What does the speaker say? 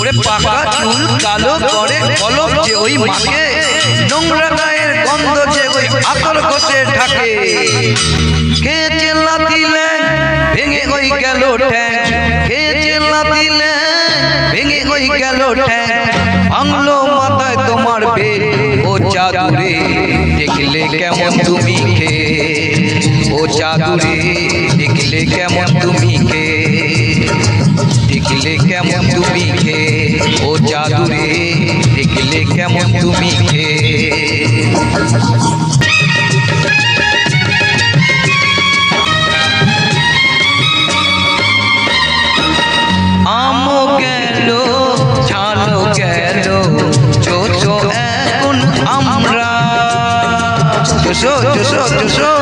ওরে পাকা চুল কালো করে কলম যে ওই মাকে, নোংরা গায়ের গন্ধ যে ওই আতর ঘষে ঢাকে। খেয়েছে লাথিলে ভেঙে ওই গেল ঠ্যাং, খেয়েছে লাথিলে ভেঙে ওই গেল ঠ্যাং। ভাঙলো মাথায় তোমার বেল ও জাদুরে, দেখলে কেমন তুমি কে, ও জাদুরে দেখলে কেমন তুমি কে, দেখলে কেমন তুমি কে, ও জাদুরে দেখলে কেমন তুমি কে। আমও গেল ঝালও গেল, চোষো এখন আমরা, চোষো চোষো চোষো।